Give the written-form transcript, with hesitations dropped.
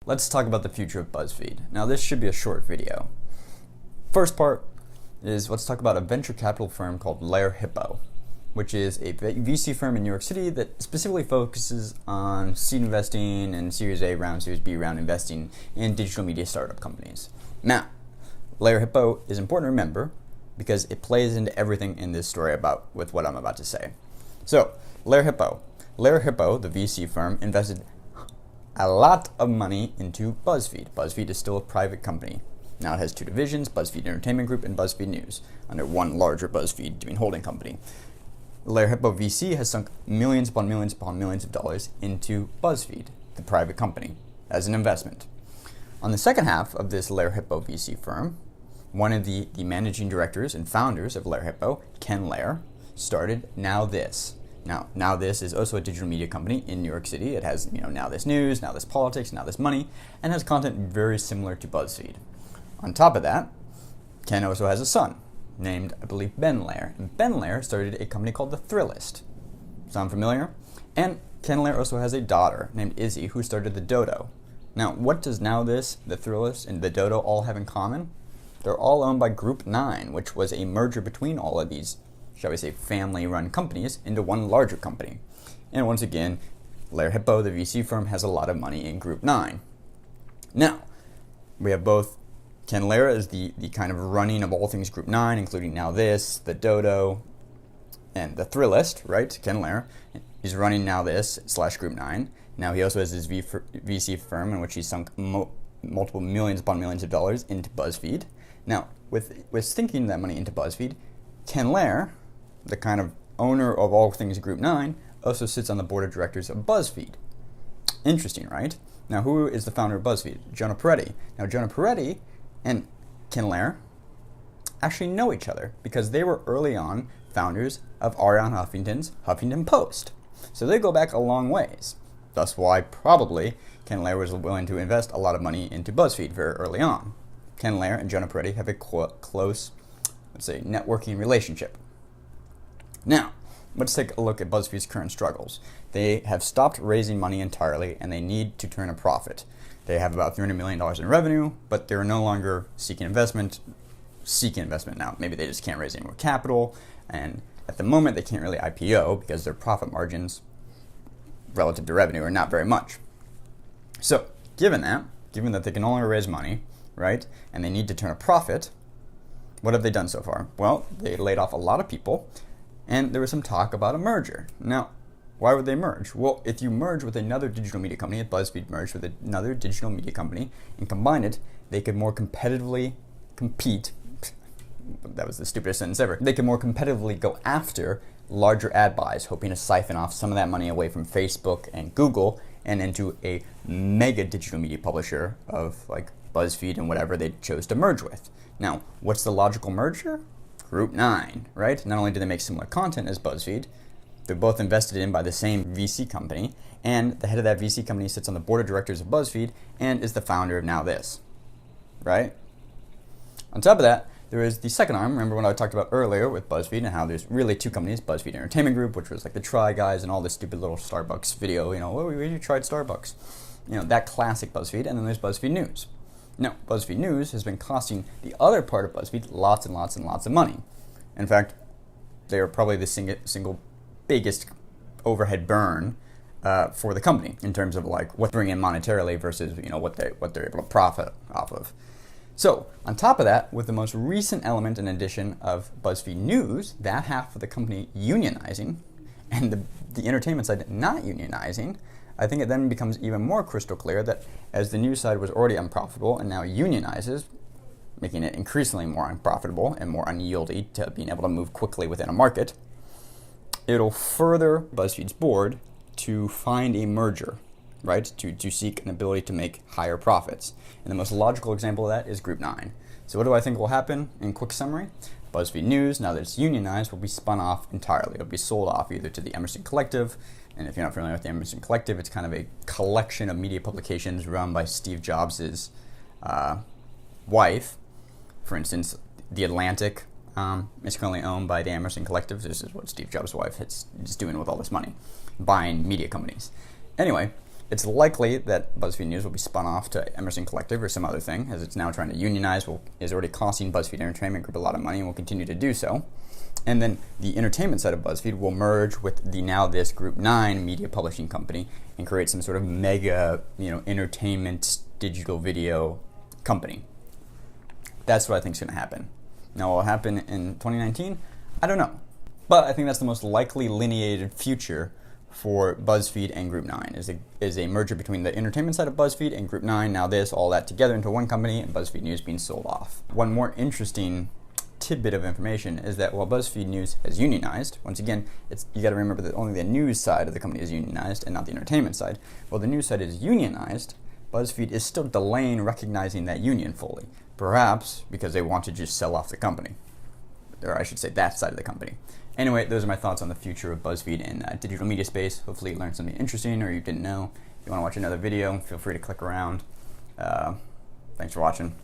let's talk about the future of BuzzFeed. Now, this should be a short video. First part is let's talk about a venture capital firm called Lair Hippo, which is a VC firm in New York City that specifically focuses on seed investing and Series A round, Series B round investing in digital media startup companies. Now, Lair Hippo is important to remember because it plays into everything in this story with what I'm about to say. So, Lair Hippo, the VC firm, invested a lot of money into BuzzFeed. BuzzFeed is still a private company. Now it has two divisions, BuzzFeed Entertainment Group and BuzzFeed News, under one larger BuzzFeed doing holding company. Lair Hippo VC has sunk millions upon millions upon millions of dollars into BuzzFeed, the private company, as an investment. On the second half of this Lair Hippo VC firm, one of the managing directors and founders of Lair Hippo, Ken Lair, started NowThis. Now, NowThis is also a digital media company in New York City. It has, NowThisNews, NowThisPolitics, NowThisMoney, and has content very similar to BuzzFeed. On top of that, Ken also has a son named, I believe, Ben Lair. And Ben Lair started a company called The Thrillist. Sound familiar? And Ken Lair also has a daughter named Izzy who started The Dodo. Now, what does NowThis, The Thrillist, and The Dodo all have in common? They're all owned by Group 9, which was a merger between all of these, shall we say, family-run companies into one larger company. And once again, Lair Hippo, the VC firm, has a lot of money in Group 9. Now, we have both Ken Lair as the kind of running of all things Group 9, including NowThis, The Dodo, and The Thrillist, right? Ken Lair. He's running NowThis / Group 9. Now he also has his VC firm in which he's sunk multiple millions upon millions of dollars into BuzzFeed. Now, with sinking that money into BuzzFeed, Ken Lair, the kind of owner of all things Group 9, also sits on the board of directors of BuzzFeed. Interesting, right? Now, who is the founder of BuzzFeed? Jonah Peretti. Now, Jonah Peretti and Ken Lair actually know each other because they were early on founders of Arianna Huffington's Huffington Post. So they go back a long ways. Thus why probably Ken Lair was willing to invest a lot of money into BuzzFeed very early on. Ken Lair and Jonah Peretti have a close, let's say, networking relationship. Now, let's take a look at BuzzFeed's current struggles. They have stopped raising money entirely and they need to turn a profit. They have about $300 million in revenue, but they're no longer seeking investment now. Maybe they just can't raise any more capital, and at the moment they can't really IPO because their profit margins relative to revenue are not very much. So, given that they can only raise money, right, and they need to turn a profit, what have they done so far? Well, they laid off a lot of people, and there was some talk about a merger. Now, why would they merge? Well, if you merge with another digital media company, if BuzzFeed merged with another digital media company and combine it, they could more competitively compete. That was the stupidest sentence ever. They could more competitively go after larger ad buys, hoping to siphon off some of that money away from Facebook and Google and into a mega digital media publisher of like BuzzFeed and whatever they chose to merge with. Now, what's the logical merger? Group 9, right? Not only do they make similar content as BuzzFeed, they're both invested in by the same VC company, and the head of that VC company sits on the board of directors of BuzzFeed and is the founder of NowThis, right? On top of that, there is the second arm. Remember when I talked about earlier with BuzzFeed and how there's really two companies, BuzzFeed Entertainment Group, which was like the Try Guys and all this stupid little Starbucks video, we tried Starbucks. That classic BuzzFeed, and then there's BuzzFeed News. Now, BuzzFeed News has been costing the other part of BuzzFeed lots and lots and lots of money. In fact, they are probably the single biggest overhead burn for the company in terms of like what they bring in monetarily versus what they're able to profit off of. So on top of that, with the most recent element and addition of BuzzFeed News, that half of the company unionizing and the entertainment side not unionizing, I think it then becomes even more crystal clear that as the news side was already unprofitable and now unionizes, making it increasingly more unprofitable and more unyieldy to being able to move quickly within a market, it'll further BuzzFeed's board to find a merger, right? To seek an ability to make higher profits. And the most logical example of that is Group 9. So what do I think will happen in quick summary? BuzzFeed News, now that it's unionized, will be spun off entirely. It'll be sold off either to the Emerson Collective, and if you're not familiar with the Emerson Collective, it's kind of a collection of media publications run by Steve Jobs' wife. For instance, The Atlantic is currently owned by the Emerson Collective. This is what Steve Jobs' wife is doing with all this money, buying media companies. Anyway, It's likely that BuzzFeed News will be spun off to Emerson Collective or some other thing, as it's now trying to unionize, is already costing BuzzFeed Entertainment Group a lot of money and will continue to do so. And then the entertainment side of BuzzFeed will merge with the now this Group 9 media publishing company and create some sort of mega, entertainment digital video company. That's what I think is going to happen. Now, what will happen in 2019? I don't know. But I think that's the most likely lineated future for BuzzFeed and Group 9, is a merger between the entertainment side of BuzzFeed and Group 9, now this, all that together into one company, and BuzzFeed News being sold off. One more interesting tidbit of information is that while BuzzFeed News has unionized, once again, you got to remember that only the news side of the company is unionized and not the entertainment side. While the news side is unionized, BuzzFeed is still delaying recognizing that union fully, perhaps because they want to just sell off the company, or I should say that side of the company. Anyway, those are my thoughts on the future of BuzzFeed and digital media space. Hopefully you learned something interesting or you didn't know. If you want to watch another video, feel free to click around. Thanks for watching.